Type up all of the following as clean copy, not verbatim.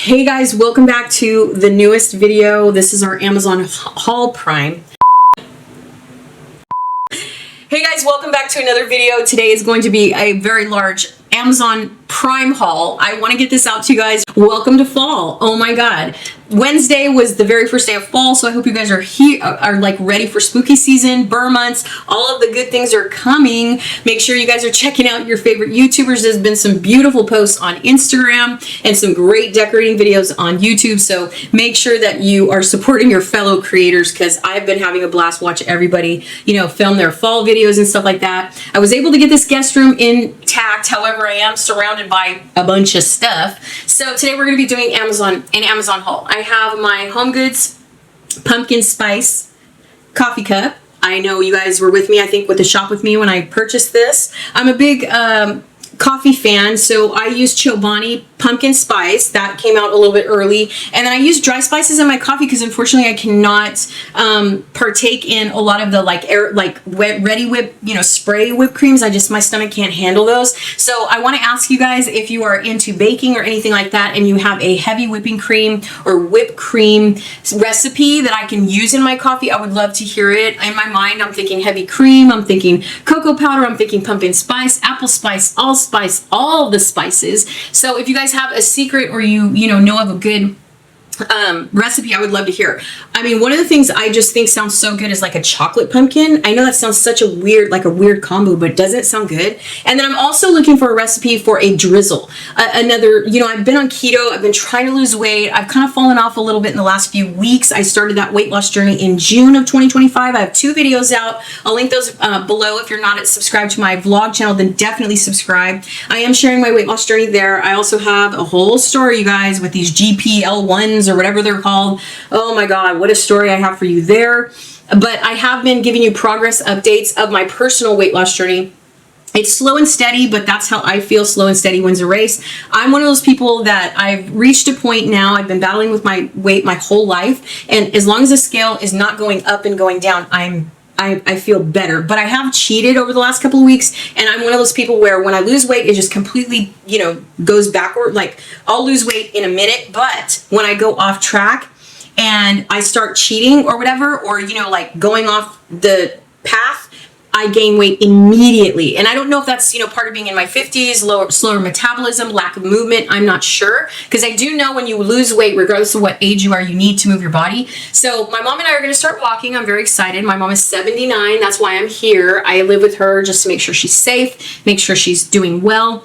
Hey guys, welcome back to the newest video. This is our Amazon haul Prime. Hey guys, welcome back to another video. Today is going to be a very large Amazon Prime haul. I want to get this out to you guys. Welcome to fall. Oh my god. Wednesday was the very first day of fall, so I hope you guys are like ready for spooky season, burr months. All of the good things are coming. Make sure you guys are checking out your favorite YouTubers. There's been some beautiful posts on Instagram and some great decorating videos on YouTube, so make sure that you are supporting your fellow creators, because I've been having a blast watching everybody, film their fall videos and stuff like that. I was able to get this guest room intact, however, I am surrounded by a bunch of stuff. So today we're going to be doing an Amazon haul. I have my Home Goods pumpkin spice coffee cup. I know you guys were with me, I think, with the shop with me when I purchased this. I'm a big coffee fan, so I used Chobani pumpkin spice. That came out a little bit early, and then I use dry spices in my coffee because unfortunately I cannot partake in a lot of the ready whip, spray whipped creams. My stomach can't handle those. So I want to ask you guys, if you are into baking or anything like that and you have a heavy whipping cream or whipped cream recipe that I can use in my coffee, I would love to hear it. In my mind, I'm thinking heavy cream, I'm thinking cocoa powder, I'm thinking pumpkin spice, apple spice, allspice, all the spices. So if you guys have a secret, or you know of a good recipe, I would love to hear. I mean, one of the things I just think sounds so good is like a chocolate pumpkin. I know that sounds such a weird combo, but doesn't it sound good? And then I'm also looking for a recipe for a drizzle. I've been on keto. I've been trying to lose weight. I've kind of fallen off a little bit in the last few weeks. I started that weight loss journey in June of 2025. I have 2 videos out. I'll link those below. If you're not subscribed to my vlog channel, then definitely subscribe. I am sharing my weight loss journey there. I also have a whole story, you guys, with these GPL1s or whatever they're called. Oh my god, what a story I have for you there. But I have been giving you progress updates of my personal weight loss journey. It's slow and steady, but that's how I feel. Slow and steady wins a race. I'm one of those people that I've reached a point now. I've been battling with my weight my whole life, and as long as the scale is not going up and going down, I feel better. But I have cheated over the last couple of weeks, and I'm one of those people where when I lose weight, it just completely, goes backward. Like, I'll lose weight in a minute, but when I go off track and I start cheating or whatever, or, going off the path, I gain weight immediately. And I don't know if that's, part of being in my 50s, slower metabolism, lack of movement. I'm not sure, because I do know when you lose weight, regardless of what age you are, you need to move your body. So my mom and I are going to start walking. I'm very excited. My mom is 79. That's why I'm here. I live with her just to make sure she's safe, make sure she's doing well.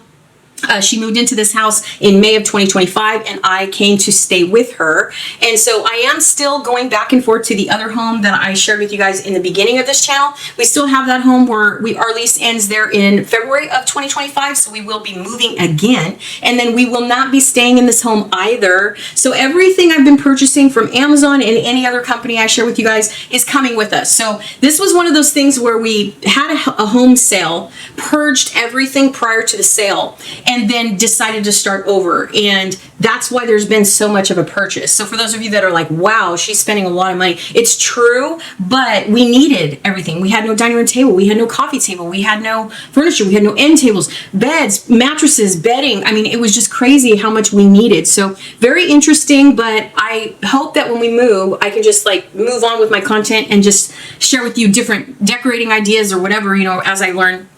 She moved into this house in May of 2025, and I came to stay with her. And so I am still going back and forth to the other home that I shared with you guys in the beginning of this channel. We still have that home where our lease ends there in February of 2025, so we will be moving again. And then we will not be staying in this home either. So everything I've been purchasing from Amazon and any other company I share with you guys is coming with us. So this was one of those things where we had a home sale, purged everything prior to the sale, and then decided to start over. And that's why there's been so much of a purchase. So for those of you that are like, wow, she's spending a lot of money, it's true, but we needed everything. We had no dining room table, we had no coffee table, we had no furniture, we had no end tables, beds, mattresses, bedding. I mean, it was just crazy how much we needed. So very interesting, but I hope that when we move, I can just move on with my content and just share with you different decorating ideas or whatever, as I learn,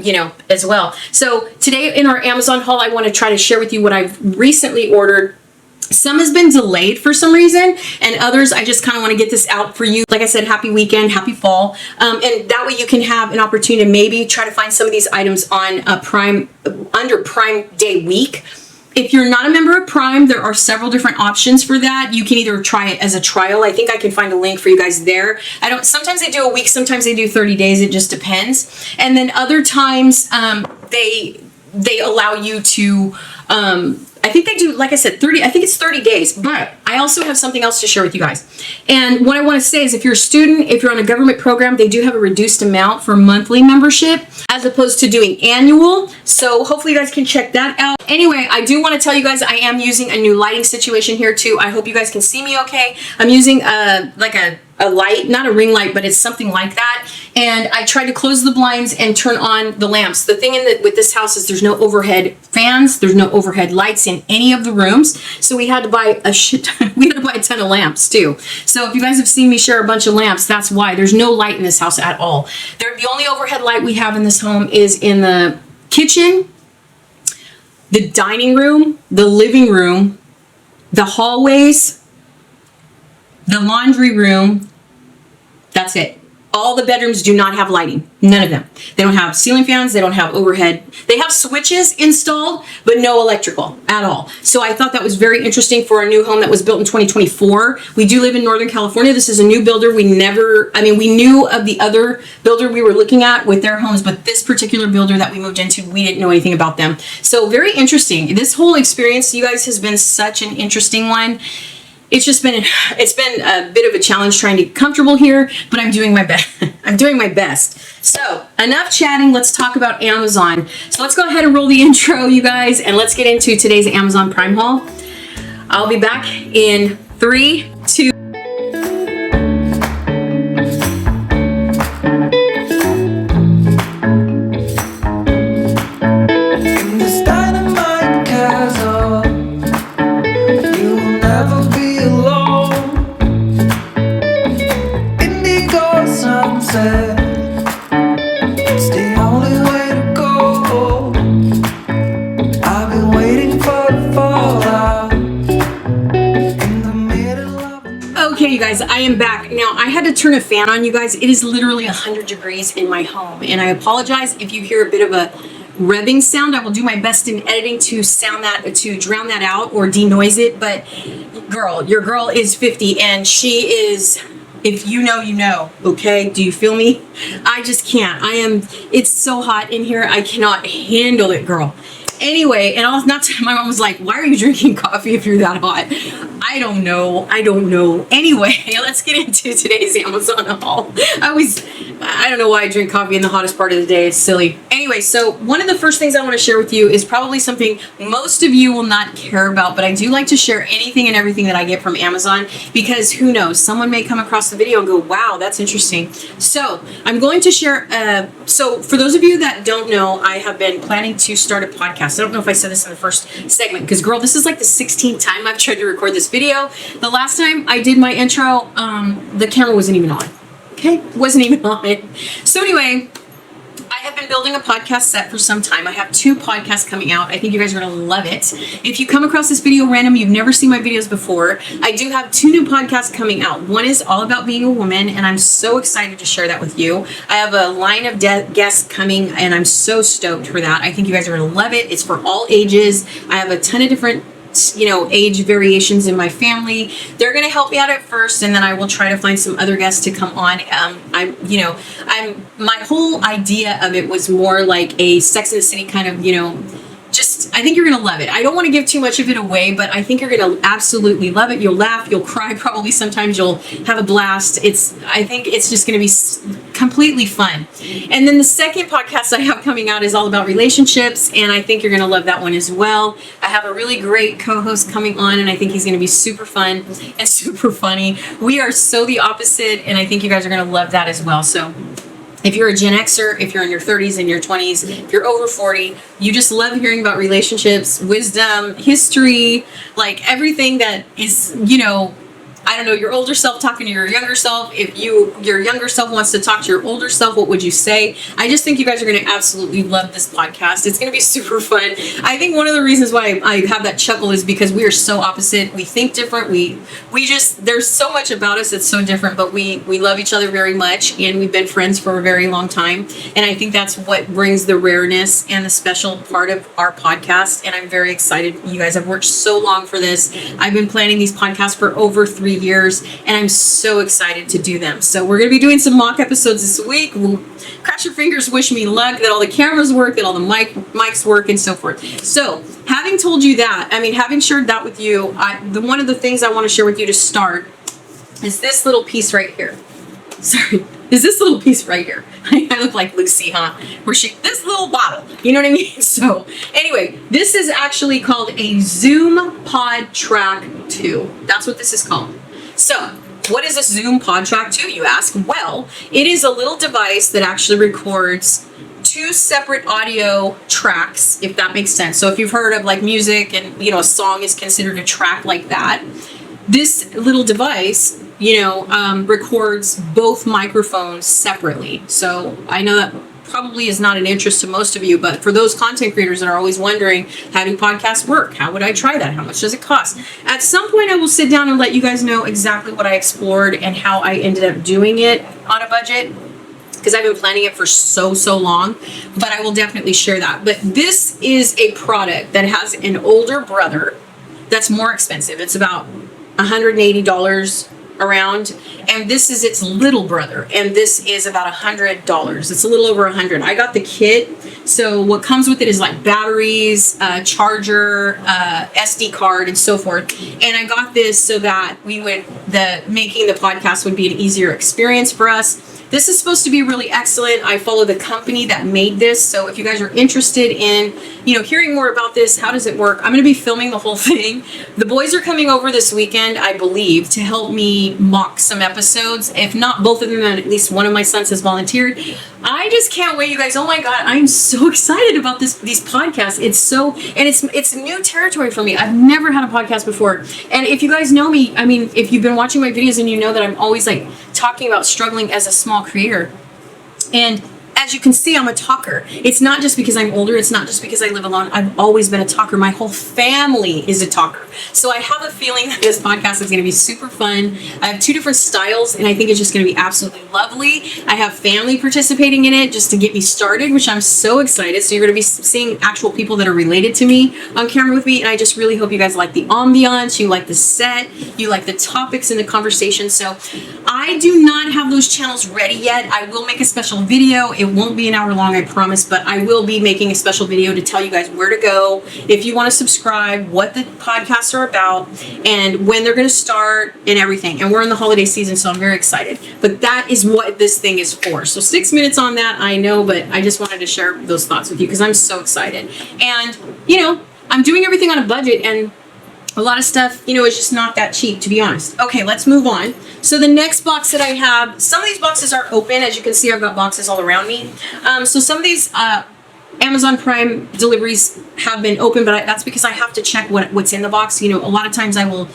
as well. So today in our Amazon haul, I want to try to share with you what I've recently ordered. Some has been delayed for some reason, and others I just kind of want to get this out for you. Like I said, happy weekend, happy fall, and that way you can have an opportunity to maybe try to find some of these items on Prime under Prime Day week. If you're not a member of Prime, there are several different options for that. You can either try it as a trial. I think I can find a link for you guys there. Sometimes they do a week, sometimes they do 30 days. It just depends. And then other times they allow you to, I think they do, like I said, I think it's 30 days, but I also have something else to share with you guys. And what I want to say is, if you're a student, if you're on a government program, they do have a reduced amount for monthly membership as opposed to doing annual. So hopefully you guys can check that out. Anyway, I do want to tell you guys I am using a new lighting situation here too. I hope you guys can see me okay. I'm using like a a light, not a ring light, but it's something like that. And I tried to close the blinds and turn on the lamps. The thing with this house is there's no overhead fans, there's no overhead lights in any of the rooms. So we had to buy we had to buy a ton of lamps too. So if you guys have seen me share a bunch of lamps, that's why. There's no light in this house at all. The only overhead light we have in this home is in the kitchen, the dining room, the living room, the hallways, the laundry room. That's it. All the bedrooms do not have lighting. None of them. They don't have ceiling fans. They don't have overhead. They have switches installed, but no electrical at all. So I thought that was very interesting for a new home that was built in 2024. We do live in Northern California. This is a new builder. We knew of the other builder we were looking at with their homes, but this particular builder that we moved into, we didn't know anything about them. So very interesting. This whole experience, you guys, has been such an interesting one. It's been a bit of a challenge trying to get comfortable here, but I'm doing my best. I'm doing my best. So enough chatting. Let's talk about Amazon. So let's go ahead and roll the intro, you guys, and let's get into today's Amazon Prime haul. I'll be back in 3, 2. Okay, you guys, I am back. Now, I had to turn a fan on, you guys. It is literally 100 degrees in my home, and I apologize if you hear a bit of a revving sound. I will do my best in editing to drown that out or denoise it, but your girl is 50, and she is, if you know, you know, okay? Do you feel me? I just can't. It's so hot in here, I cannot handle it, girl. Anyway, and my mom was like, why are you drinking coffee if you're that hot? I don't know. Anyway, let's get into today's Amazon haul. I don't know why I drink coffee in the hottest part of the day. It's silly. Anyway, so one of the first things I want to share with you is probably something most of you will not care about, but I do like to share anything and everything that I get from Amazon, because who knows, someone may come across the video and go, wow, that's interesting. So I'm going to share, so for those of you that don't know, I have been planning to start a podcast. I don't know if I said this in the first segment, because girl, this is like the 16th time I've tried to record this video. The last time I did my intro, the camera wasn't even on. Okay, wasn't even on it. So anyway, I have been building a podcast set for some time. I have 2 podcasts coming out. I think you guys are going to love it. If you come across this video random, you've never seen my videos before, I do have 2 new podcasts coming out. One is all about being a woman, and I'm so excited to share that with you. I have a line of guests coming, and I'm so stoked for that. I think you guys are going to love it. It's for all ages. I have a ton of different age variations in my family. They're going to help me out at first, and then I will try to find some other guests to come on. My whole idea of it was more like a Sex and the City kind of, I think you're going to love it. I don't want to give too much of it away, but I think you're going to absolutely love it. You'll laugh, you'll cry, probably sometimes you'll have a blast. I think it's just going to be completely fun. And then the second podcast I have coming out is all about relationships, and I think you're going to love that one as well. I have a really great co-host coming on, and I think he's going to be super fun and super funny. We are so the opposite, and I think you guys are going to love that as well. So if you're a Gen Xer, if you're in your 30s and your 20s, if you're over 40, you just love hearing about relationships, wisdom, history, like everything that is, I don't know, your older self talking to your younger self. If your younger self wants to talk to your older self, what would you say? I just think you guys are going to absolutely love this podcast. It's going to be super fun. I think one of the reasons why I have that chuckle is because we are so opposite. We think different. There's so much about us that's so different, but we love each other very much, and we've been friends for a very long time. And I think that's what brings the rareness and the special part of our podcast. And I'm very excited. You guys have worked so long for this. I've been planning these podcasts for over 3 years, and I'm so excited to do them. So we're going to be doing some mock episodes this week. We'll cross your fingers, wish me luck, that all the cameras work, that all the mics work, and so forth. So having told you that, having shared that with you, one of the things I want to share with you to start is this little piece right here. Is this little piece right here. I look like Lucy, huh? This little bottle, you know what I mean? So anyway, this is actually called a Zoom Pod Track 2. That's what this is called. So what is a Zoom Pod Track 2, you ask? Well, it is a little device that actually records 2 separate audio tracks, if that makes sense. So if you've heard of like music and, a song is considered a track like that, this little device, records both microphones separately. So I know that probably is not an interest to most of you, but for those content creators that are always wondering, how do podcasts work? How would I try that? How much does it cost? At some point I will sit down and let you guys know exactly what I explored and how I ended up doing it on a budget, because I've been planning it for so long, but I will definitely share that. But this is a product that has an older brother that's more expensive. It's about $180 around, and this is its little brother, and this is about $100. It's a little over $100. I got the kit, so what comes with it is like batteries, charger, SD card, and so forth. And I got this so that making the podcast would be an easier experience for us. This is supposed to be really excellent. I follow the company that made this, so if you guys are interested in, hearing more about this, how does it work? I'm going to be filming the whole thing. The boys are coming over this weekend, I believe, to help me mock some episodes. If not both of them, then at least one of my sons has volunteered. I just can't wait, you guys. Oh my God, I'm so excited about these podcasts. It's new territory for me. I've never had a podcast before. And if you guys know me, if you've been watching my videos and you know that I'm always like talking about struggling as a small creator. And as you can see, I'm a talker. It's not just because I'm older. It's not just because I live alone. I've always been a talker. My whole family is a talker. So I have a feeling that this podcast is going to be super fun. I have 2 different styles, and I think it's just going to be absolutely lovely. I have family participating in it just to get me started, which I'm so excited. So you're going to be seeing actual people that are related to me on camera with me, and I just really hope you guys like the ambiance, you like the set, you like the topics and the conversation. So I do not have those channels ready yet. I will make a special video. It won't be an hour long, I promise, but I will be making a special video to tell you guys where to go if you want to subscribe, what the podcasts are about, and when they're going to start and everything. And we're in the holiday season, so I'm very excited. But that is what this thing is for. So 6 minutes on that, I know, but I just wanted to share those thoughts with you because I'm so excited. And, I'm doing everything on a budget, and a lot of stuff, is just not that cheap, to be honest. Okay, let's move on. So the next box that I have, some of these boxes are open. As you can see, I've got boxes all around me. So some of these Amazon Prime deliveries have been open, but that's because I have to check what's in the box. A lot of times I will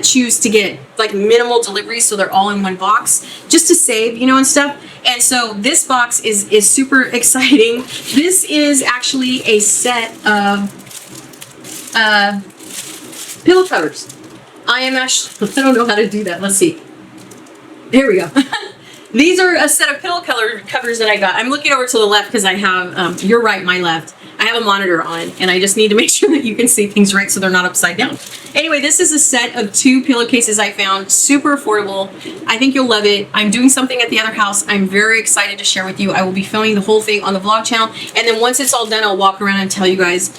choose to get like minimal deliveries, so they're all in one box, just to save, and stuff. And so this box is super exciting. This is actually a set of pillow covers. I don't know how to do that. Let's see. There we go. These are a set of pillow covers that I got. I'm looking over to the left because I have, you're right, my left. I have a monitor on, and I just need to make sure that you can see things right so they're not upside down. Anyway, this is a set of 2 pillowcases I found. Super affordable. I think you'll love it. I'm doing something at the other house I'm very excited to share with you. I will be filming the whole thing on the vlog channel, and then once it's all done, I'll walk around and tell you guys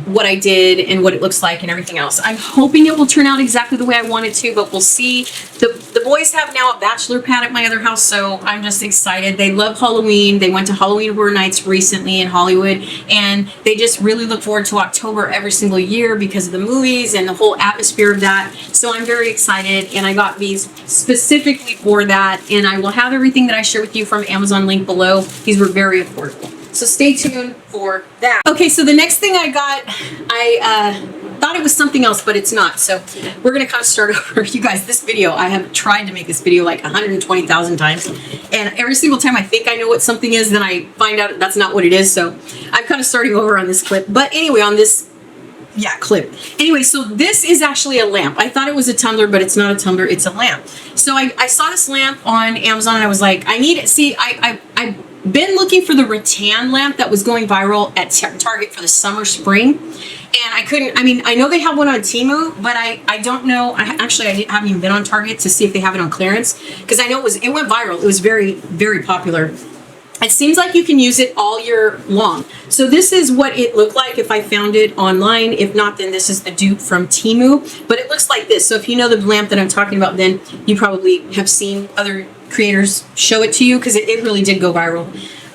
what I did and what it looks like and everything else. I'm hoping it will turn out exactly the way I want it to, but we'll see. The boys have now a bachelor pad at my other house, so I'm just excited. They love Halloween. They went to Halloween Horror Nights recently in Hollywood, and they just really look forward to October every single year because of the movies and the whole atmosphere of that. So I'm very excited, and I got these specifically for that, and I will have everything that I share with you from Amazon link below. These were very affordable. So stay tuned for that. Okay, so the next thing I got, I thought it was something else, but it's not. So we're going to kind of start over. You guys, this video, I have tried to make this video like 120,000 times. And every single time I think I know what something is, then I find out that's not what it is. So I'm kind of starting over on this clip. But anyway, on this clip. Anyway, so this is actually a lamp. I thought it was a tumbler, but it's not a tumbler, it's a lamp. So I saw this lamp on Amazon, and I was like, I need it. See, I've been looking for the rattan lamp that was going viral at Target for the summer, spring. And I couldn't, I know they have one on Temu, but I don't know. I haven't even been on Target to see if they have it on clearance, because I know it went viral. It was very, very popular. It seems like you can use it all year long. So this is what it looked like if I found it online. If not, then this is the dupe from Temu. But it looks like this. So if you know the lamp that I'm talking about, then you probably have seen other creators show it to you, because it really did go viral.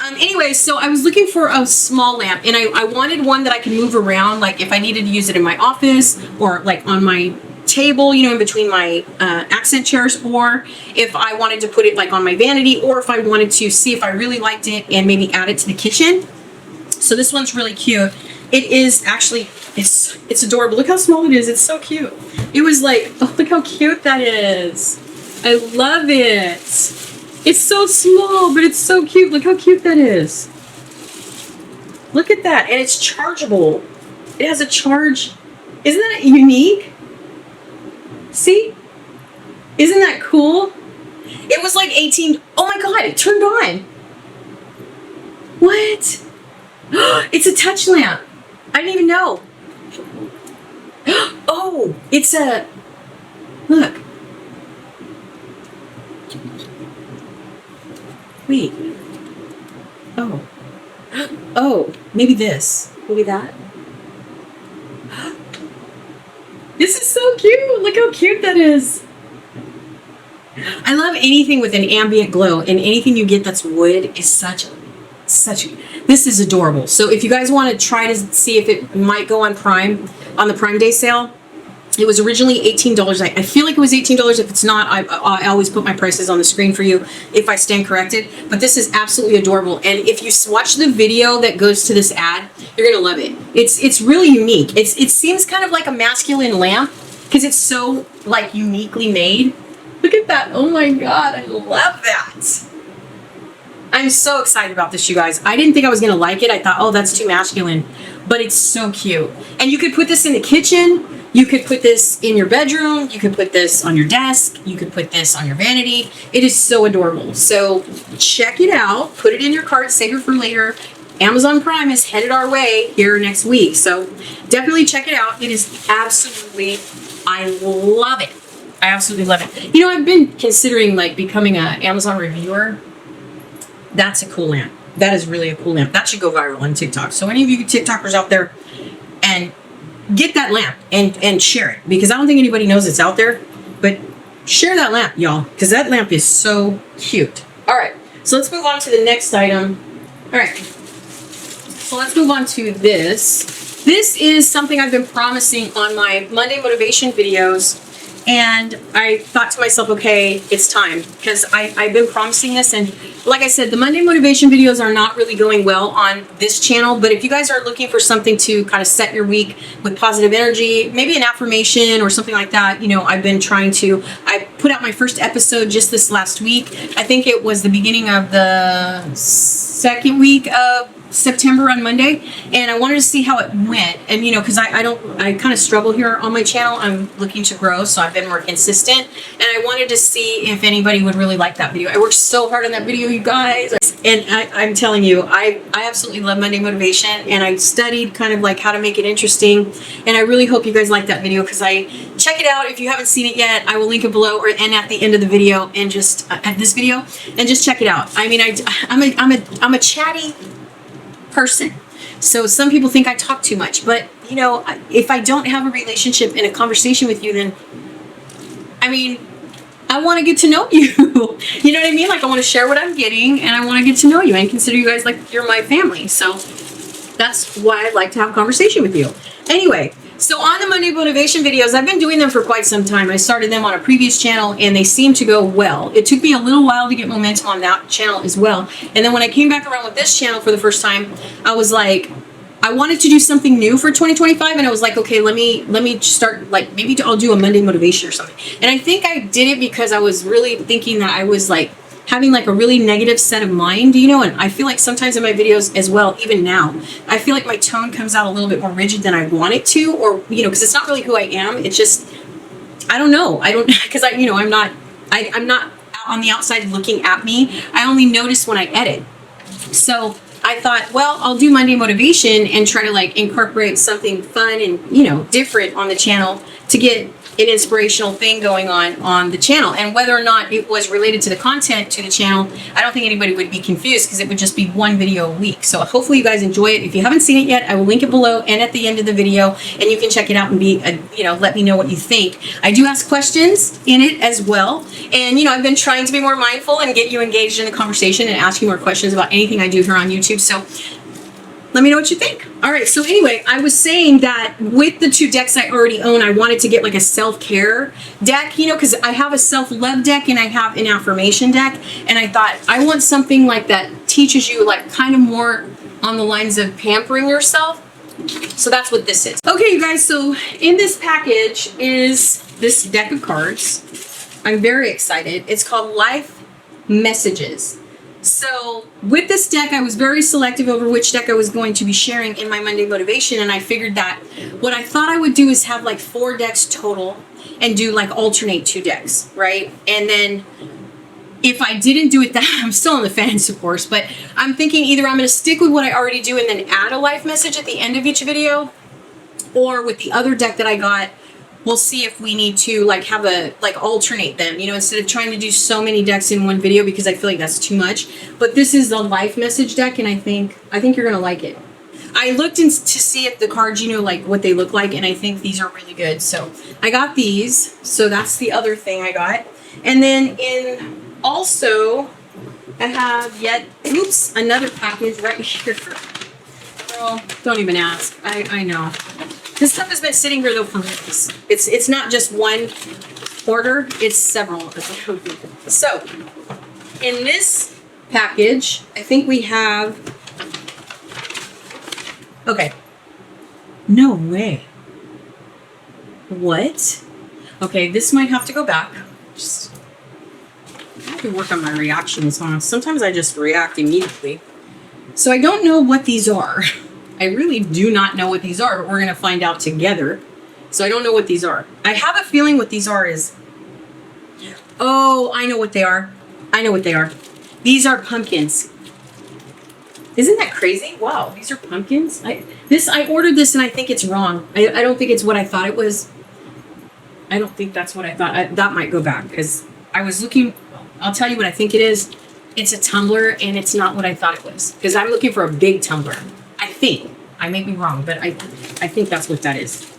Anyway, so I was looking for a small lamp, and I wanted one that I could move around, like if I needed to use it in my office or like on my table, you know, in between my accent chairs, or if I wanted to put it like on my vanity, or if I wanted to see if I really liked it and maybe add it to the kitchen. So this one's really cute. It is actually, it's adorable. Look how small it is. It's so cute. It was like, oh, look how cute that is. I love it. It's so small, but it's so cute. Look how cute that is. Look at that. And it's chargeable. It has a charge. Isn't that unique? See? Isn't that cool? It was like 18. Oh my God, it turned on. What? It's a touch lamp. I didn't even know. Oh, it's a, look. Wait. Oh. Oh, maybe this. Maybe that. This is so cute. Look how cute that is. I love anything with an ambient glow, and anything you get that's wood is such, this is adorable. So if you guys want to try to see if it might go on Prime, on the Prime Day sale, it was originally $18. I feel like it was $18. If it's not, I always put my prices on the screen for you if I stand corrected. But this is absolutely adorable. And if you watch the video that goes to this ad, you're going to love it. It's really unique. It seems kind of like a masculine lamp because it's so like uniquely made. Look at that. Oh my God. I love that. I'm so excited about this, you guys. I didn't think I was going to like it. I thought, oh, that's too masculine. But it's so cute. And you could put this in the kitchen. You could put this in your bedroom. You could put this on your desk. You could put this on your vanity. It is so adorable. So check it out. Put it in your cart. Save it for later. Amazon Prime is headed our way here next week. So definitely check it out. It is absolutely, I love it. I absolutely love it. You know, I've been considering like becoming an Amazon reviewer. That's a cool lamp. That is really a cool lamp. That should go viral on TikTok. So any of you TikTokers out there, and get that lamp and share it, because I don't think anybody knows it's out there, but share that lamp, y'all, because that lamp is so cute. All right, so let's move on to the next item. All right, so let's move on to this. This is something I've been promising on my Monday motivation videos, and I thought to myself, okay, it's time, because I've been promising this, and like I said, the Monday motivation videos are not really going well on this channel, but if you guys are looking for something to kind of set your week with positive energy, maybe an affirmation or something like that, you know, I've been trying to, I put out my first episode just this last week. I think it was the beginning of the second week of September on Monday, and I wanted to see how it went. And you know, because I kind of struggle here on my channel. I'm looking to grow, so I've been more consistent, and I wanted to see if anybody would really like that video. I worked so hard on that video, you guys, and I'm telling you, I absolutely love Monday motivation, and I studied kind of like how to make it interesting, and I really hope you guys like that video, because I check it out if you haven't seen it yet. I will link it below and at the end of the video, and just at this video, and just check it out. I mean, I'm a chatty person. So some people think I talk too much, but you know, if I don't have a relationship and a conversation with you, then I mean, I want to get to know you. You know what I mean? Like I want to share what I'm getting, and I want to get to know you and consider you guys like you're my family. So that's why I like to have a conversation with you. Anyway, so on the Monday motivation videos, I've been doing them for quite some time. I started them on a previous channel, and they seem to go well. It took me a little while to get momentum on that channel as well. And then when I came back around with this channel for the first time, I was like, I wanted to do something new for 2025, and I was like, okay, let me start, like, maybe I'll do a Monday motivation or something. And I think I did it because I was really thinking that I was like having like a really negative set of mind, you know, and I feel like sometimes in my videos as well, even now, I feel like my tone comes out a little bit more rigid than I want it to, or, you know, because it's not really who I am. It's just, I don't know. I don't, because you know, I'm not on the outside looking at me. I only notice when I edit. So I thought, well, I'll do Monday motivation and try to like incorporate something fun and, you know, different on the channel to get an inspirational thing going on the channel. And whether or not it was related to the content to the channel, I don't think anybody would be confused, because it would just be one video a week. So hopefully you guys enjoy it. If you haven't seen it yet, I will link it below and at the end of the video, and you can check it out and be, you know, let me know what you think. I do ask questions in it as well. And, you know, I've been trying to be more mindful and get you engaged in the conversation and ask you more questions about anything I do here on YouTube. So Let me know what you think. All right, so anyway, I was saying that with the 2 decks I already own, I wanted to get like a self-care deck, you know, because I have a self-love deck and I have an affirmation deck, and I thought I want something like that teaches you like kind of more on the lines of pampering yourself. So that's what this is. Okay, you guys, so in this package is this deck of cards. I'm very excited. It's called Life Messages. So with this deck, I was very selective over which deck I was going to be sharing in my Monday motivation, and I figured that what I thought I would do is have like 4 decks total and do like alternate 2 decks, right? And then if I didn't do it that, I'm still on the fence, of course, but I'm thinking either I'm going to stick with what I already do and then add a life message at the end of each video, or with the other deck that I got, we'll see if we need to like have a, like alternate them, you know, instead of trying to do so many decks in one video, because I feel like that's too much. But this is the life message deck, and I think you're going to like it. I looked to see if the cards, you know, like what they look like, and I think these are really good. So I got these. So that's the other thing I got. And then also I have another package right here. Girl, don't even ask. I know. This stuff has been sitting here though for weeks. It's not just one order, it's several. So in this package, I think we have, okay. No way. What? Okay, this might have to go back. I have to work on my reactions, huh? Sometimes I just react immediately. So I don't know what these are. I really do not know what these are, but we're going to find out together. So I don't know what these are. I have a feeling what these are is... Oh, I know what they are. I know what they are. These are pumpkins. Isn't that crazy? Wow, these are pumpkins? I ordered this and I think it's wrong. I don't think it's what I thought it was. I don't think that's what I thought. That might go back because I was looking... I'll tell you what I think it is. It's a tumbler and it's not what I thought it was. Because I'm looking for a big tumbler. I think. I may be wrong, but I think that's what that is.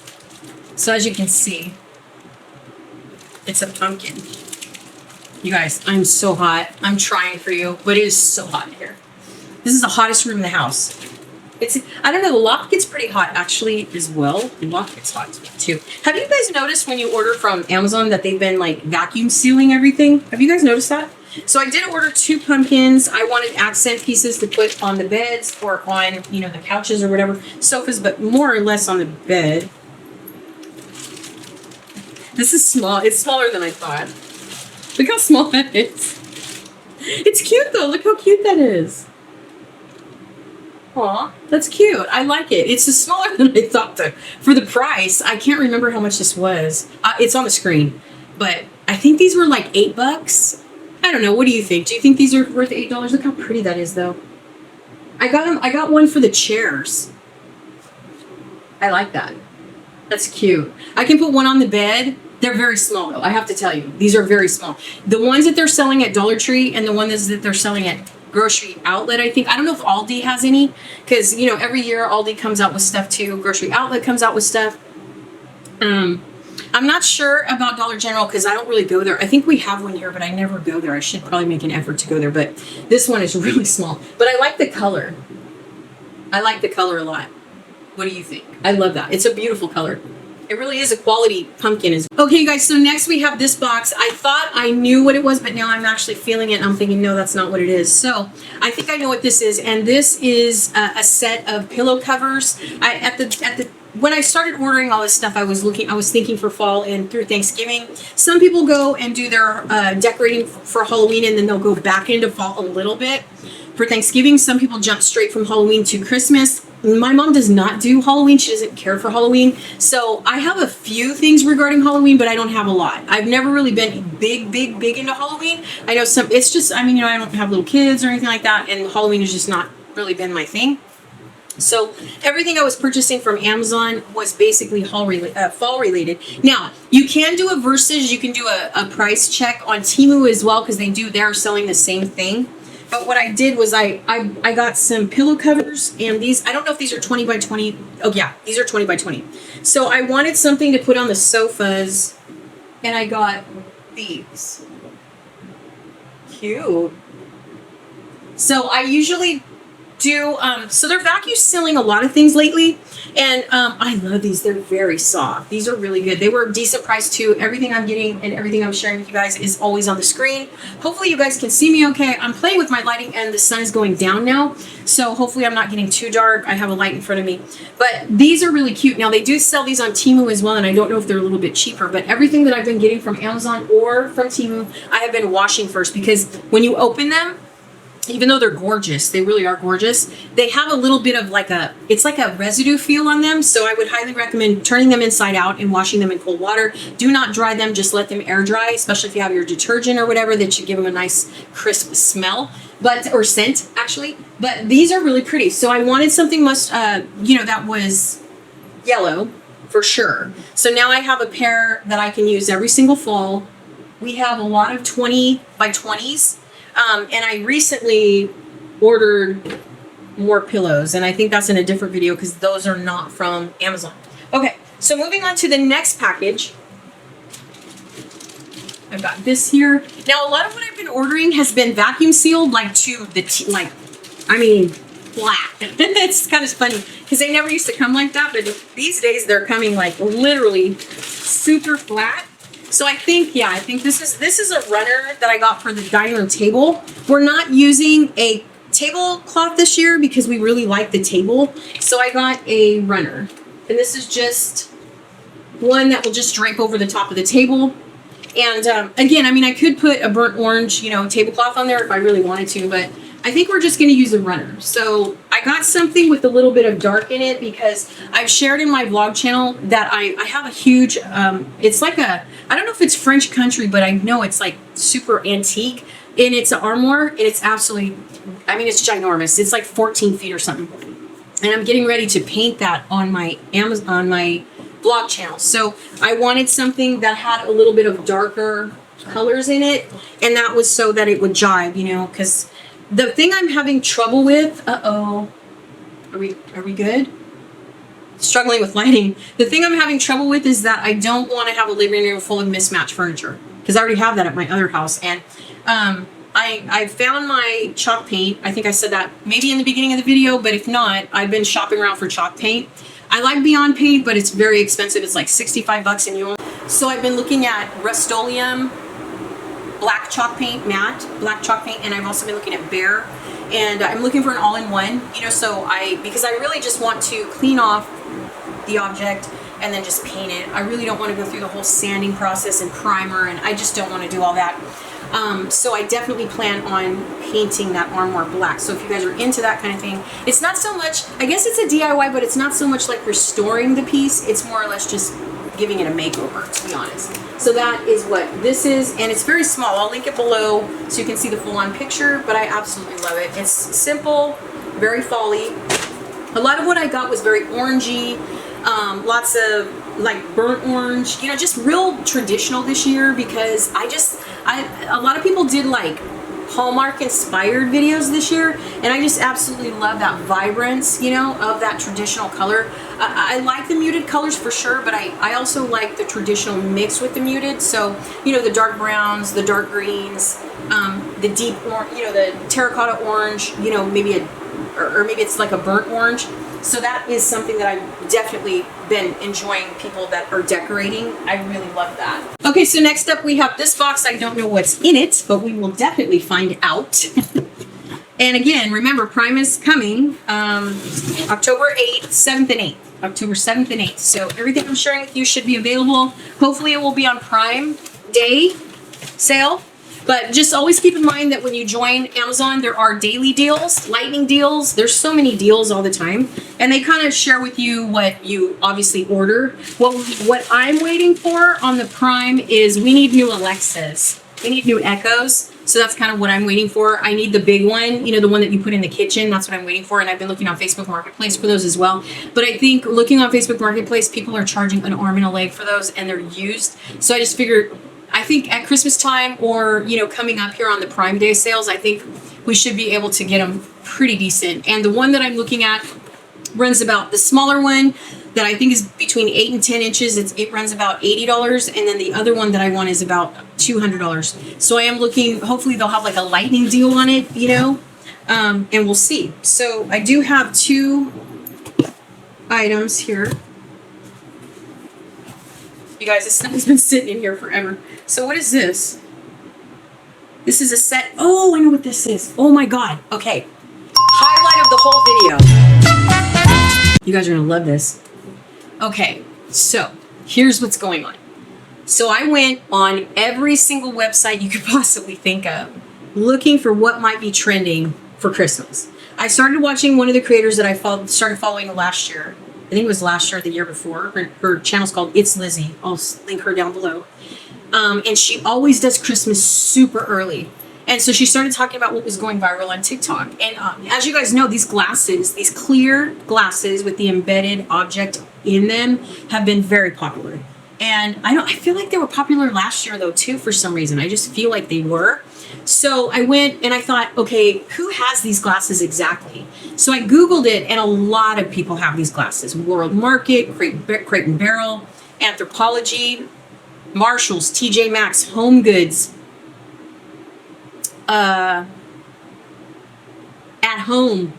So as you can see, it's a pumpkin. You guys, I'm so hot. I'm trying for you, but it is so hot here. This is the hottest room in the house. I don't know, the loft gets pretty hot actually as well. The loft gets hot too. Have you guys noticed when you order from Amazon that they've been like vacuum sealing everything? Have you guys noticed that? So I did order 2 pumpkins. I wanted accent pieces to put on the beds or on, you know, the couches or whatever, sofas, but more or less on the bed. This is small. It's smaller than I thought. Look how small that is. It's cute though. Look how cute that is. Aw, that's cute. I like it. It's smaller than I thought though. For the price, I can't remember how much this was. It's on the screen, but I think these were like $8. I don't know. What do you think? Do you think these are worth $8? Look how pretty that is, though. I got one for the chairs. I like that. That's cute. I can put one on the bed. They're very small, though. I have to tell you, these are very small. The ones that they're selling at Dollar Tree and the ones that they're selling at Grocery Outlet, I think. I don't know if Aldi has any, because you know every year Aldi comes out with stuff too. Grocery Outlet comes out with stuff. I'm not sure about Dollar General because I don't really go there. I think we have one here, but I never go there. I should probably make an effort to go there, but this one is really small. But I like the color. I like the color a lot. What do you think? I love that. It's a beautiful color. It really is a quality pumpkin. Okay, you guys, so next we have this box. I thought I knew what it was, but now I'm actually feeling it and I'm thinking, no, that's not what it is. So I think I know what this is, and this is a set of pillow covers. When I started ordering all this stuff, I was thinking for fall and through Thanksgiving. Some people go and do their decorating for Halloween, and then they'll go back into fall a little bit for Thanksgiving. Some people jump straight from Halloween to Christmas. My mom does not do Halloween. She doesn't care for Halloween. So I have a few things regarding Halloween, but I don't have a lot. I've never really been big into Halloween. I know it's just, I mean, you know, I don't have little kids or anything like that, and Halloween has just not really been my thing. So everything I was purchasing from Amazon was basically fall related. Now, you can do a versus, you can do a price check on Temu as well, because they're selling the same thing. But what I did was I got some pillow covers, and these, I don't know if these are 20 by 20. Oh yeah, these are 20 by 20. So I wanted something to put on the sofas, and I got these. Cute. So I usually do, so they're vacuum sealing a lot of things lately. And I love these. They're very soft. These are really good. They were decent price too. Everything I'm getting and everything I'm sharing with you guys is always on the screen. Hopefully you guys can see me okay. I'm playing with my lighting and the sun is going down now. So hopefully I'm not getting too dark. I have a light in front of me. But these are really cute. Now they do sell these on Temu as well, and I don't know if they're a little bit cheaper, but everything that I've been getting from Amazon or from Temu, I have been washing first, because when you open them, even though they're gorgeous, they really are gorgeous, they have a little bit of like it's like a residue feel on them. So I would highly recommend turning them inside out and washing them in cold water. Do not dry them, just let them air dry, especially if you have your detergent or whatever, that should give them a nice crisp smell, or scent actually. But these are really pretty. So I wanted something that was yellow for sure. So now I have a pair that I can use every single fall. We have a lot of 20 by 20s. And I recently ordered more pillows, and I think that's in a different video because those are not from Amazon. Okay, so moving on to the next package. I've got this here. Now, a lot of what I've been ordering has been vacuum sealed, flat. It's kind of funny because they never used to come like that, but these days they're coming like literally super flat. So I think this is a runner that I got for the dining room table. We're not using a tablecloth this year because we really like the table. So I got a runner. And this is just one that will just drape over the top of the table. And again, I could put a burnt orange, tablecloth on there if I really wanted to, but I think we're just going to use a runner. So I got something with a little bit of dark in it because I've shared in my vlog channel that I have a huge, it's like I don't know if it's French country, but I know it's like super antique, and it's an armoire, and it's absolutely, it's ginormous. It's like 14 feet or something. And I'm getting ready to paint that on my vlog channel. So I wanted something that had a little bit of darker colors in it, and that was so that it would jive, because the thing I'm having trouble with, are we good? Struggling with lighting. The thing I'm having trouble with is that I don't want to have a living room full of mismatched furniture, because I already have that at my other house. And I found my chalk paint. I think I said that maybe in the beginning of the video, but if not, I've been shopping around for chalk paint. I like Beyond Paint, but it's very expensive. It's like $65 and you. So I've been looking at Rust-Oleum black chalk paint, matte black chalk paint, and I've also been looking at Behr, and I'm looking for an all-in-one, because I really just want to clean off the object and then just paint it. I really don't want to go through the whole sanding process and primer, and I just don't want to do all that. So I definitely plan on painting that armoire black. So if you guys are into that kind of thing, it's not so much, I guess it's a DIY, but it's not so much like restoring the piece. It's more or less just giving it a makeover, to be honest. So that is what this is, and it's very small. I'll link it below so you can see the full-on picture, but I absolutely love it. It's simple, very fall-y. A lot of what I got was very orangey, lots of like burnt orange, just real traditional this year, because a lot of people did like Hallmark inspired videos this year, and I just absolutely love that vibrance, of that traditional color. I like the muted colors for sure, but I also like the traditional mix with the muted. So, the dark browns, the dark greens, the deep orange, the terracotta orange, maybe maybe it's like a burnt orange. So that is something that I've definitely been enjoying, people that are decorating. I really love that. Okay, so next up we have this box. I don't know what's in it, but we will definitely find out. And again, remember, Prime is coming October 8th, 7th, and 8th. October 7th and 8th. So everything I'm sharing with you should be available. Hopefully it will be on Prime Day sale. But just always keep in mind that when you join Amazon, there are daily deals, lightning deals. There's so many deals all the time. And they kind of share with you what you obviously order. What I'm waiting for on the Prime is we need new Alexas. We need new Echoes. So that's kind of what I'm waiting for. I need the big one, the one that you put in the kitchen. That's what I'm waiting for. And I've been looking on Facebook Marketplace for those as well. But I think looking on Facebook Marketplace, people are charging an arm and a leg for those, and they're used. So I just figured, I think at Christmas time or, coming up here on the Prime Day sales, I think we should be able to get them pretty decent. And the one that I'm looking at runs about, the smaller one that I think is between 8 and 10 inches, it runs about $80. And then the other one that I want is about $200. So I am looking, hopefully they'll have like a lightning deal on it, And we'll see. So I do have 2 items here. You guys, this stuff's been sitting in here forever. So what is this? This is a set. Oh, I know what this is. Oh my God. Okay. Highlight of the whole video. You guys are gonna love this. Okay, so here's what's going on. So I went on every single website you could possibly think of, looking for what might be trending for Christmas. I started watching one of the creators that I started following last year. I think it was last year or the year before. Her channel's called It's Lizzie. I'll link her down below. And she always does Christmas super early. And so she started talking about what was going viral on TikTok. And as you guys know, these glasses, these clear glasses with the embedded object in them have been very popular. And I feel like they were popular last year though too, for some reason. I just feel like they were. So I went and I thought, okay, who has these glasses exactly? So I Googled it, and a lot of people have these glasses. World Market, Crate and Barrel, Anthropologie, Marshalls, TJ Maxx, Home Goods, At Home,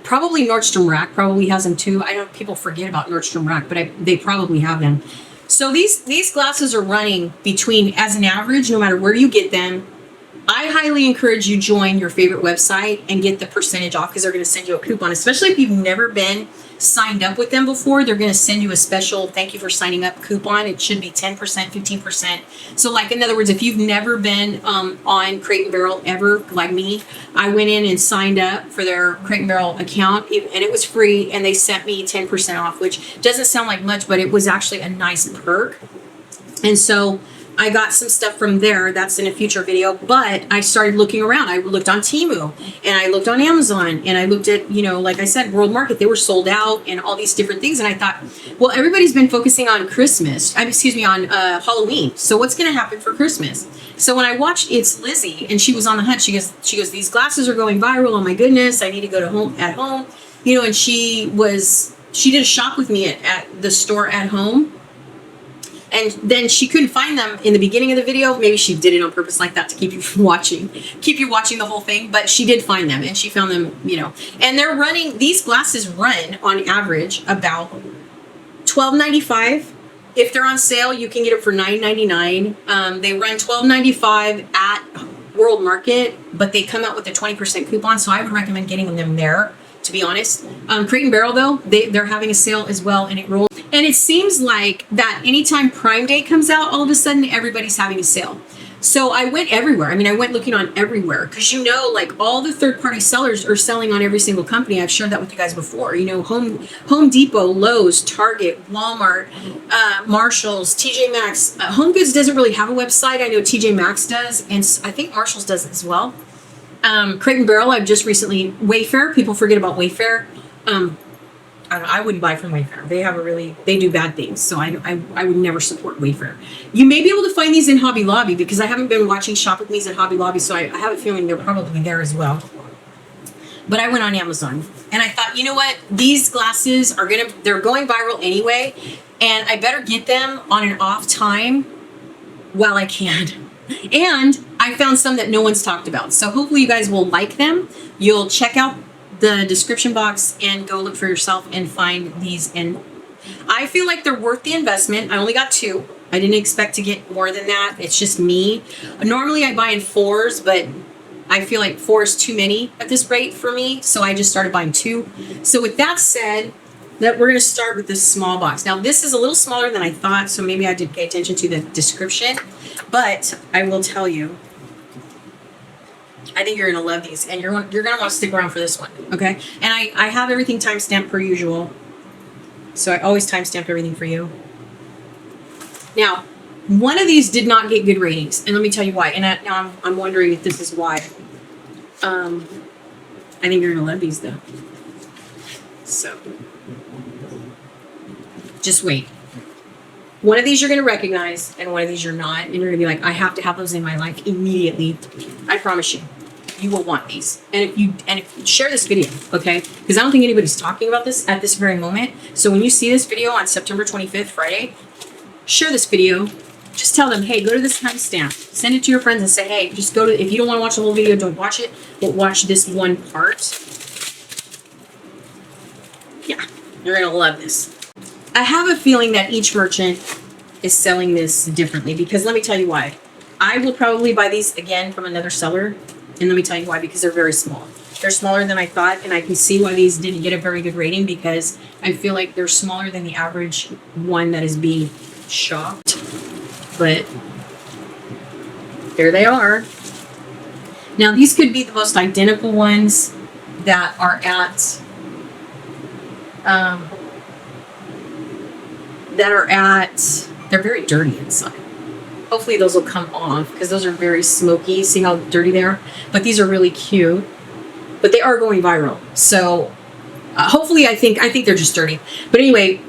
probably Nordstrom Rack probably has them too. I know people forget about Nordstrom Rack, but they probably have them. So these glasses are running between, as an average, no matter where you get them. I highly encourage you join your favorite website and get the percentage off, because they're going to send you a coupon, especially if you've never been signed up with them before. They're going to send you a special thank you for signing up coupon. It should be 10%, 15%. So like, in other words, if you've never been on Crate and Barrel ever, like me, I went in and signed up for their Crate and Barrel account, and it was free, and they sent me 10% off, which doesn't sound like much, but it was actually a nice perk. And so I got some stuff from there. That's in a future video. But I started looking around. I looked on Temu, and I looked on Amazon, and I looked at, like I said, World Market. They were sold out and all these different things. And I thought, well, everybody's been focusing on on Halloween. So what's going to happen for Christmas? So when I watched It's Lizzie, and she was on the hunt, she goes, these glasses are going viral. Oh my goodness, I need to go to at home. And she did a shop with me at the store At Home. And then she couldn't find them in the beginning of the video. Maybe she did it on purpose like that to keep you watching the whole thing. But she did find them, and she found them, And they're running, these glasses run on average about $12.95. If they're on sale, you can get it for $9.99. They run $12.95 at World Market, but they come out with a 20% coupon. So I would recommend getting them there, to be honest. Crate and Barrel, though, they're having a sale as well, and it rolls. And it seems like that anytime Prime Day comes out, all of a sudden everybody's having a sale. So I went everywhere. I went looking on everywhere, because like all the third-party sellers are selling on every single company. I've shared that with you guys before. Home Depot, Lowe's, Target, Walmart, Marshalls, TJ Maxx. Home Goods doesn't really have a website. I know TJ Maxx does, and I think Marshalls does as well. Crate and Barrel, I've just recently, Wayfair, people forget about Wayfair. I wouldn't buy from Wayfair. They do bad things. So I would never support Wayfair. You may be able to find these in Hobby Lobby, because I haven't been watching Shop With Me's at Hobby Lobby. So I have a feeling they're probably there as well. But I went on Amazon, and I thought, you know what? These glasses they're going viral anyway, and I better get them on an off time while I can. And I found some that no one's talked about. So hopefully you guys will like them. You'll check out the description box and go look for yourself and find these. And I feel like they're worth the investment. I only got 2. I didn't expect to get more than that. It's just me. Normally I buy in 4s, but I feel like 4 is too many at this rate for me. So I just started buying 2. So with that said, we're going to start with this small box. Now this is a little smaller than I thought, so maybe I did pay attention to the description. But I will tell you, I think you're going to love these, and you're going to want to stick around for this one, okay? And I have everything timestamped per usual, so I always timestamp everything for you. Now, one of these did not get good ratings, and let me tell you why. And now I'm wondering if this is why. I think you're going to love these, though. So, just wait. One of these you're going to recognize, and one of these you're not, and you're going to be like, I have to have those in my life immediately. I promise you. You will want these. And if you share this video, okay? Because I don't think anybody's talking about this at this very moment. So when you see this video on September 25th, Friday, share this video just tell them, hey, go to this timestamp. Send it to your friends and say, hey, just go to, if you don't want to watch the whole video, don't watch it, but watch this one part. Yeah, you're going to love this. I have a feeling that each merchant is selling this differently, because let me tell you why. I will probably buy these again from another seller, and let me tell you why, because they're very small. They're smaller than I thought, and I can see why these didn't get a very good rating, because I feel like they're smaller than the average one that is being shopped. But there they are. Now, these could be the most identical ones that are at they're very dirty inside. Hopefully those will come off, because those are very smoky. See how dirty they are? But these are really cute. But they are going viral. So hopefully, I think they're just dirty. But anyway,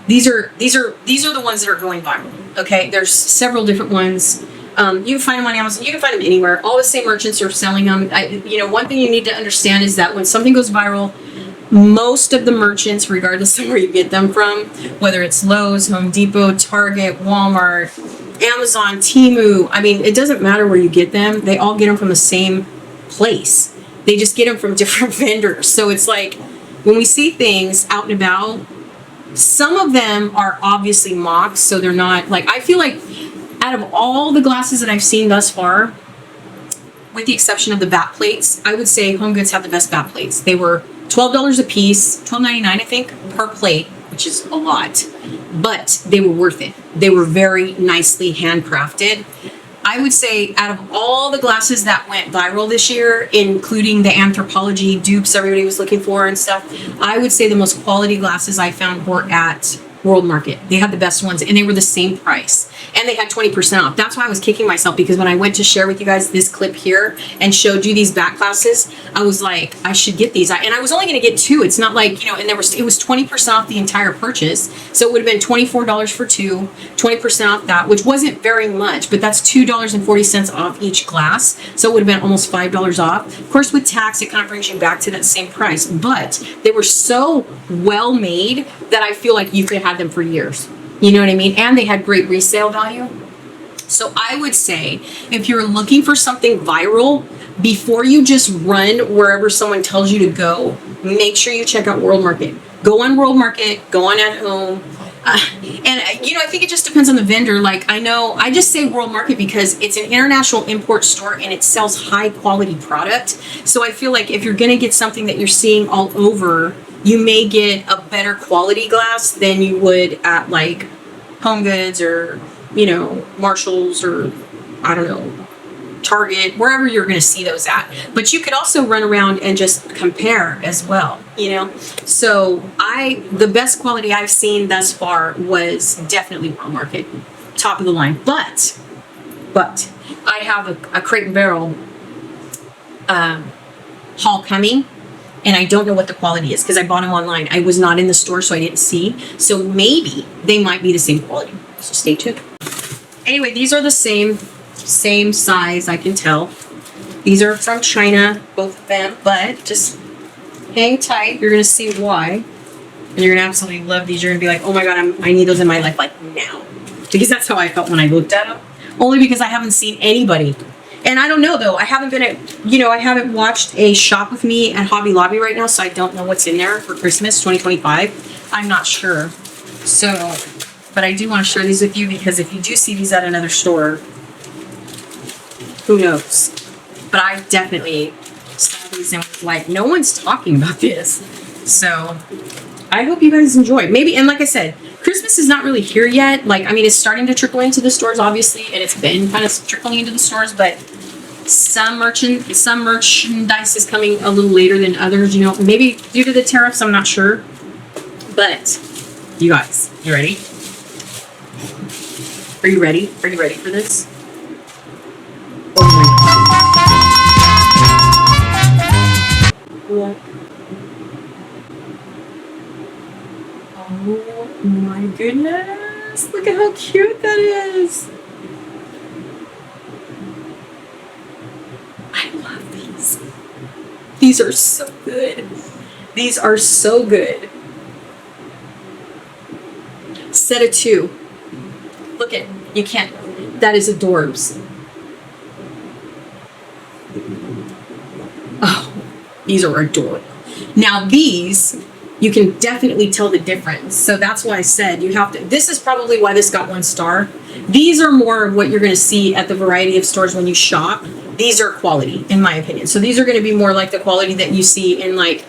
these are the ones that are going viral. Okay, there's several different ones. You can find them on Amazon. You can find them anywhere. All the same merchants are selling them. One thing you need to understand is that when something goes viral, most of the merchants, regardless of where you get them from, whether it's Lowe's, Home Depot, Target, Walmart, Amazon, Temu, I mean, it doesn't matter where you get them. They all get them from the same place. They just get them from different vendors. So it's like when we see things out and about, some of them are obviously mocks. So they're not like, I feel like out of all the glasses that I've seen thus far, with the exception of the bat plates, I would say Home Goods have the best bat plates. They were $12 a piece, $12.99 I think per plate, which is a lot, but they were worth it. They were very nicely handcrafted. I would say out of all the glasses that went viral this year, including the Anthropology dupes everybody was looking for and stuff, I would say the most quality glasses I found were at World Market. They had the best ones, and they were the same price, and they had 20% off. That's why I was kicking myself, because when I went to share with you guys this clip here and showed you these back glasses, I was like, I should get these. And I was only going to get two. It's not like, and it was 20% off the entire purchase. So it would have been $24 for two, 20% off that, which wasn't very much, but that's $2.40 off each glass. So it would have been almost $5 off. Of course, with tax, it kind of brings you back to that same price, but they were so well made that I feel like you could have them for years. You know what I mean? And they had great resale value. So I would say if you're looking for something viral, before you just run wherever someone tells you to go, make sure you check out World Market. Go on World Market, go on At Home. I think it just depends on the vendor. Like, I just say World Market because it's an international import store and it sells high quality product. So I feel like if you're going to get something that you're seeing all over, you may get a better quality glass than you would at like Home Goods or, Marshall's or, I don't know, Target, wherever you're going to see those at. But you could also run around and just compare as well, So the best quality I've seen thus far was definitely World Market, top of the line. But I have a Crate and Barrel haul coming, and I don't know what the quality is because I bought them online. I was not in the store, so I didn't see. So maybe they might be the same quality. So stay tuned. Anyway, these are the same size, I can tell. These are from China, both of them, but just hang tight. You're going to see why. And you're going to absolutely love these. You're going to be like, oh my God, I need those in my life like now. Because that's how I felt when I looked at them. Only because I haven't seen anybody. And I don't know though, I haven't I haven't watched a shop with me at Hobby Lobby right now, so I don't know what's in there for Christmas 2025. I'm not sure. So, but I do want to share these with you because if you do see these at another store, who knows? But I definitely saw these and was like, no one's talking about this. So I hope you guys enjoy. Maybe, and like I said, Christmas is not really here yet. It's starting to trickle into the stores, obviously, and it's been kind of trickling into the stores, but some merchandise is coming a little later than others, maybe due to the tariffs, I'm not sure. But you guys, you ready? Are you ready? Are you ready for this? Oh my God. Look. Oh my goodness. Look at how cute that is. I love these. These are so good. These are so good. Set of two. Look at, you can't, That is adorbs. Oh, these are adorable. Now these, you can definitely tell the difference. So that's why I said you have to, this is probably why this got 1 star. These are more of what you're going to see at the variety of stores when you shop. These are quality, in my opinion. So these are going to be more like the quality that you see in like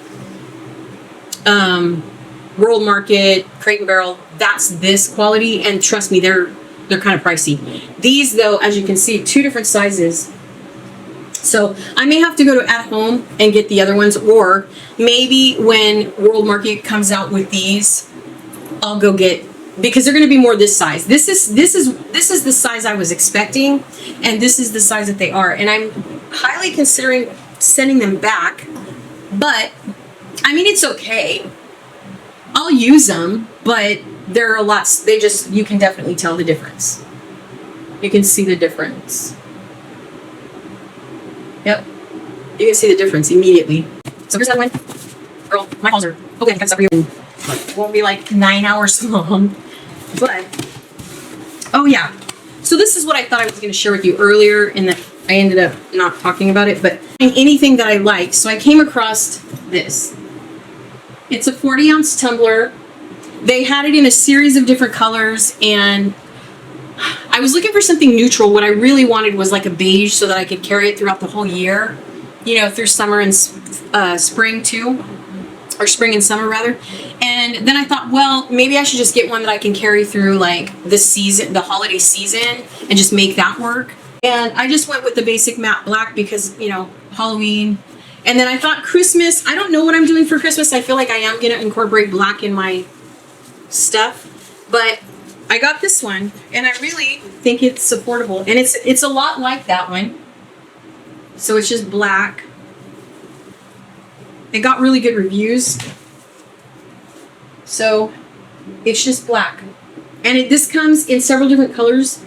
World Market, Crate and Barrel. That's this quality, and trust me, they're kind of pricey. These though, as you can see, 2 different sizes. So I may have to go to At Home and get the other ones, or maybe when World Market comes out with these, I'll go get, because they're going to be more this size. This is the size I was expecting, and this is the size that they are. And I'm highly considering sending them back, but I mean, it's okay. I'll use them, but they're a lot, you can definitely tell the difference. You can see the difference. Yep. You can see the difference immediately. So here's that one. Girl, my calls are okay. I can stop for you. It won't be like 9 hours long. But, oh yeah. So this is what I thought I was going to share with you earlier, and that I ended up not talking about it, but anything that I like. So I came across this. It's a 40-ounce tumbler. They had it in a series of different colors, and I was looking for something neutral. What I really wanted was like a beige so that I could carry it throughout the whole year, you know, through summer and spring too, or spring and summer rather. And then I thought, well, maybe I should just get one that I can carry through like the season, the holiday season, and just make that work. And I just went with the basic matte black because, you know, Halloween. And then I thought Christmas, I don't know what I'm doing for Christmas. I feel like I am going to incorporate black in my stuff, but I got this one, and I really think it's affordable, and it's a lot like that one. So it's just black. It got really good reviews. So it's just black, and this comes in several different colors.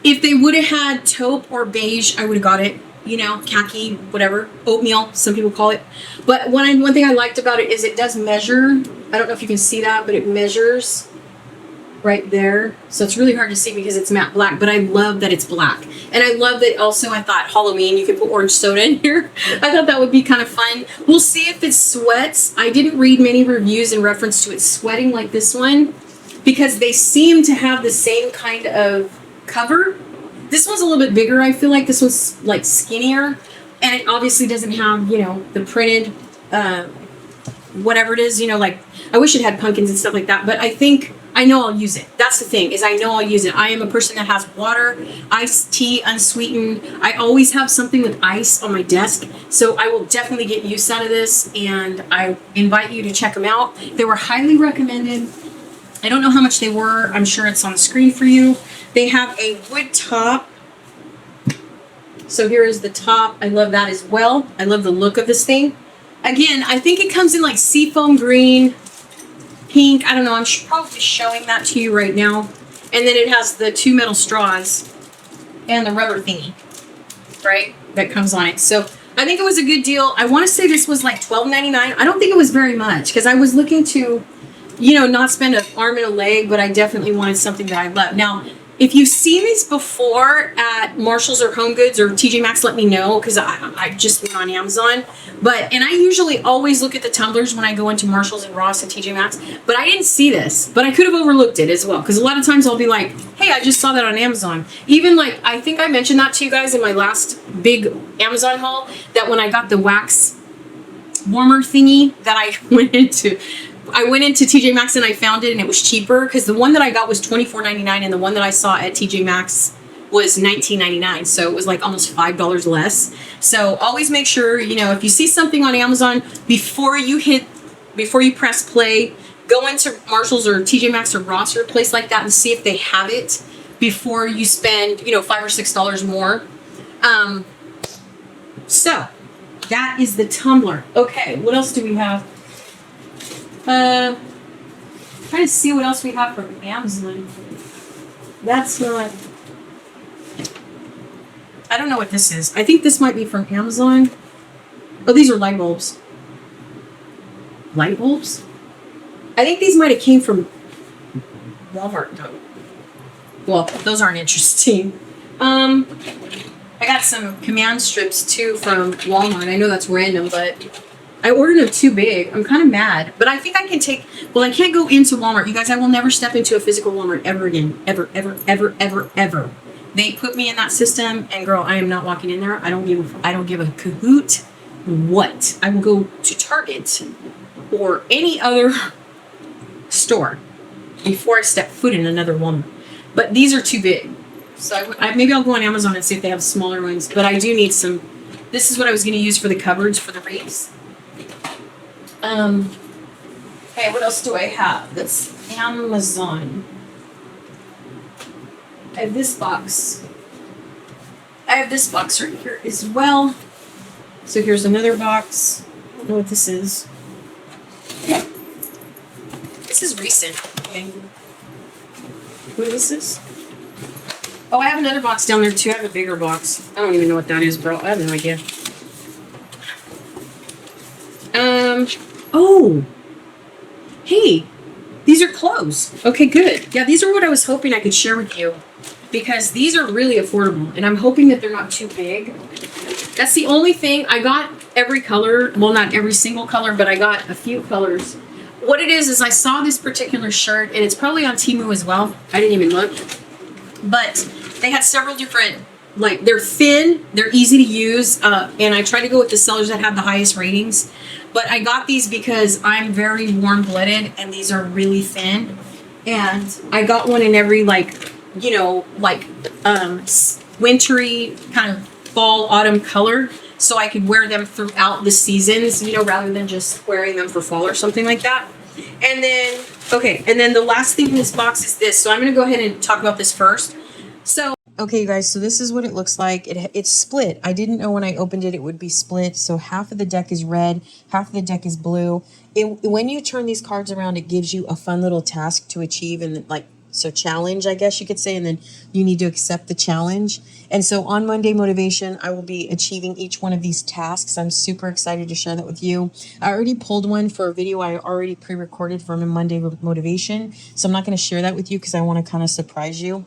If they would have had taupe or beige, I would have got it. You know, khaki, whatever, oatmeal, some people call it. But one thing I liked about it is it does measure. I don't know if you can see that, but it measures right there. So it's really hard to see because it's matte black, but I love that it's black. And I love that also, I thought Halloween, you could put orange soda in here. I thought that would be kind of fun. We'll see if it sweats. I didn't read many reviews in reference to it sweating like this one, because they seem to have the same kind of cover. This one's a little bit bigger. I feel like this one's like skinnier, and it obviously doesn't have, you know, the printed, whatever it is, you know, like I wish it had pumpkins and stuff like that, but I know I'll use it. That's the thing, is I know I'll use it. I am a person that has water, iced tea, unsweetened. I always have something with ice on my desk, so I will definitely get use out of this, and I invite you to check them out. They were highly recommended. I don't know how much they were. I'm sure it's on the screen for you. They have a wood top. So here is the top. I love that as well. I love the look of this thing. Again, I think it comes in like seafoam green, pink. I don't know. I'm probably showing that to you right now. And then it has the 2 metal straws and the rubber thingy, right, that comes on it. So I think it was a good deal. I want to say this was like $12.99. I don't think it was very much, because I was looking to, you know, not spend an arm and a leg, but I definitely wanted something that I love. Now, if you've seen these before at Marshall's or Home Goods or TJ Maxx, let me know, because I just went on Amazon. And I usually always look at the tumblers when I go into Marshall's and Ross and TJ Maxx, but I didn't see this. But I could have overlooked it as well, because a lot of times I'll be like, hey, I just saw that on Amazon. Even like, I think I mentioned that to you guys in my last big Amazon haul, that when I got the wax warmer thingy that I went into TJ Maxx and I found it, and it was cheaper, because the one that I got was $24.99 and the one that I saw at TJ Maxx was $19.99. So it was like almost $5 less. So always make sure, you know, if you see something on Amazon, before you press play, go into Marshall's or TJ Maxx or Ross or a place like that and see if they have it before you spend, you know, $5 or $6 more. So that is the tumbler. Okay, what else do we have? Trying to see what else we have from Amazon. That's not. I don't know what this is. I think this might be from Amazon. Oh, these are light bulbs. Light bulbs? I think these might have came from Walmart though. Well, those aren't interesting. I got some command strips too from Walmart. I know that's random, but I ordered them too big. I'm kind of mad, but I think I can take, well, I can't go into Walmart. You guys, I will never step into a physical Walmart ever again. Ever, ever, ever, ever, ever. They put me in that system, and girl, I am not walking in there. I don't give a cahoot what. I will go to Target or any other store before I step foot in another Walmart. But these are too big. So maybe I'll go on Amazon and see if they have smaller ones. But I do need some. This is what I was going to use for the cupboards for the wreaths. Okay, what else do I have? That's Amazon. I have this box. I have this box right here as well. So here's another box. I don't know what this is. This is recent. Okay. What is this? Oh, I have another box down there too. I have a bigger box. I don't even know what that is, bro. I have no idea. Oh. Hey, these are clothes. Okay, good. Yeah, these are what I was hoping I could share with you, because these are really affordable, and I'm hoping that they're not too big. That's the only thing. I got every color. Well, not every single color, but I got a few colors. What it is I saw this particular shirt, and it's probably on Temu as well. I didn't even look. But they had several different, like, they're thin, they're easy to use, and I try to go with the sellers that have the highest ratings. But I got these because I'm very warm-blooded, and these are really thin. And I got one in every, like, you know, like, wintry kind of fall, autumn color, so I could wear them throughout the seasons, you know, rather than just wearing them for fall or something like that. And then, okay, and then the last thing in this box is this. So I'm going to go ahead and talk about this first. So, okay, you guys, so this is what it looks like. It's split. I didn't know when I opened it would be split. So half of the deck is red, half of the deck is blue. When you turn these cards around, it gives you a fun little task to achieve, and like, so challenge, I guess you could say, and then you need to accept the challenge. And so on Monday Motivation, I will be achieving each one of these tasks. I'm super excited to share that with you. I already pulled one for a video I already pre-recorded for Monday Motivation. So I'm not going to share that with you because I want to kind of surprise you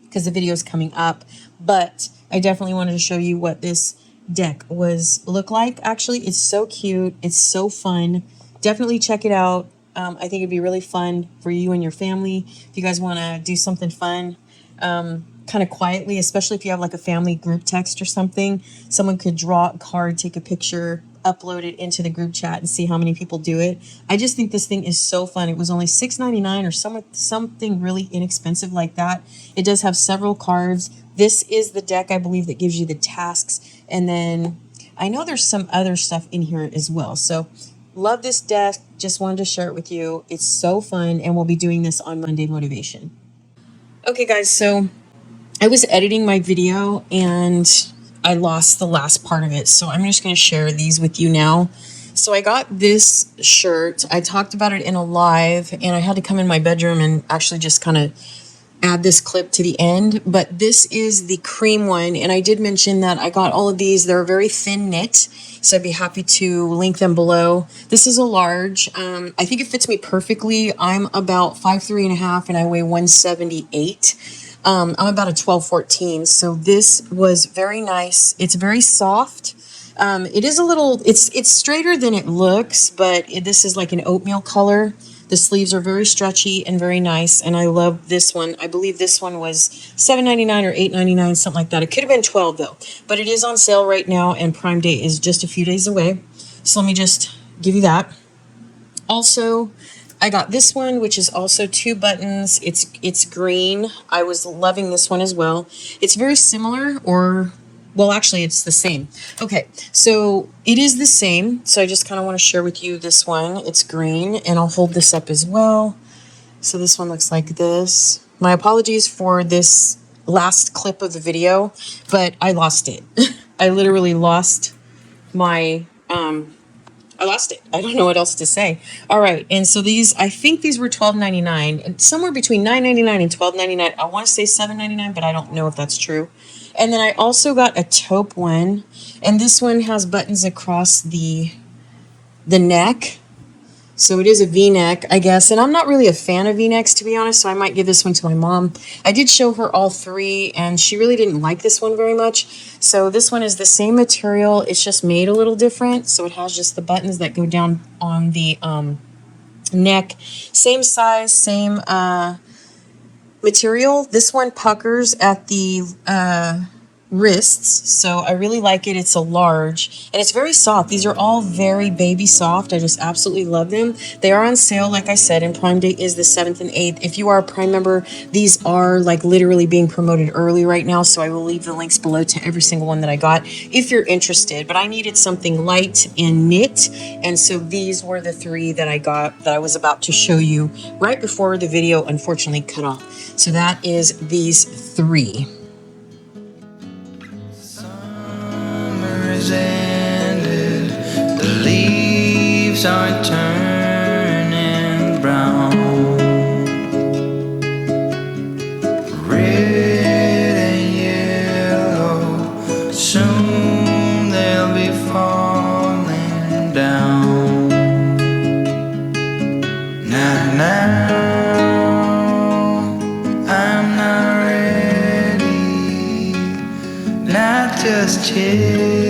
because the video is coming up. But I definitely wanted to show you what this deck look like. Actually, it's so cute. It's so fun. Definitely check it out. I think it'd be really fun for you and your family if you guys want to do something fun, kind of quietly, especially if you have like a family group text or something. Someone could draw a card, take a picture, upload it into the group chat, and see how many people do it. I just think this thing is so fun. It was only $6.99 or something really inexpensive like that. It does have several cards. This is the deck, I believe, that gives you the tasks, and then I know there's some other stuff in here as well. So love this deck. Just wanted to share it with you. It's so fun, and we'll be doing this on Monday Motivation. Okay, guys, so I was editing my video, and I lost the last part of it, so I'm just going to share these with you now. So I got this shirt. I talked about it in a live, and I had to come in my bedroom and actually just kind of add this clip to the end, but this is the cream one, and I did mention that I got all of these. They're very thin knit, so I'd be happy to link them below. This is a large. I think it fits me perfectly. I'm about 5'3.5", and I weigh 178. I'm about a 12-14, so this was very nice. It's very soft. It is a little, it's straighter than it looks, but this is like an oatmeal color. The sleeves are very stretchy and very nice, and I love this one. I believe this one was $7.99 or $8.99, something like that. It could have been $12 though, but it is on sale right now, and Prime Day is just a few days away. So let me just give you that. Also, I got this one, which is also 2 buttons. It's green. I was loving this one as well. It's very similar, or well, actually, it's the same. Okay, so it is the same. So I just kind of want to share with you this one. It's green, and I'll hold this up as well. So this one looks like this. My apologies for this last clip of the video, but I lost it. I literally lost my, I lost it. I don't know what else to say. All right, and so these, I think these were $12.99, and somewhere between $9.99 and $12.99. I want to say $7.99, but I don't know if that's true. And then I also got a taupe one, and this one has buttons across the neck. So it is a V-neck, I guess. And I'm not really a fan of V-necks, to be honest, so I might give this one to my mom. I did show her all three, and she really didn't like this one very much. So this one is the same material. It's just made a little different. So it has just the buttons that go down on the neck. Same size, same material. This one puckers at the wrists, so I really like it. It's a large, and it's very soft. These are all very baby soft. I just absolutely love them. They are on sale, like I said, and Prime Day is the 7th and 8th. If you are a Prime member, these are like literally being promoted early right now, so I will leave the links below to every single one that I got if you're interested. But I needed something light and knit, and so these were the three that I got that I was about to show you right before the video unfortunately cut off. So that is these three. Ended, the leaves are turning brown, red and yellow, soon they'll be falling down. Now I'm not ready, not just yet.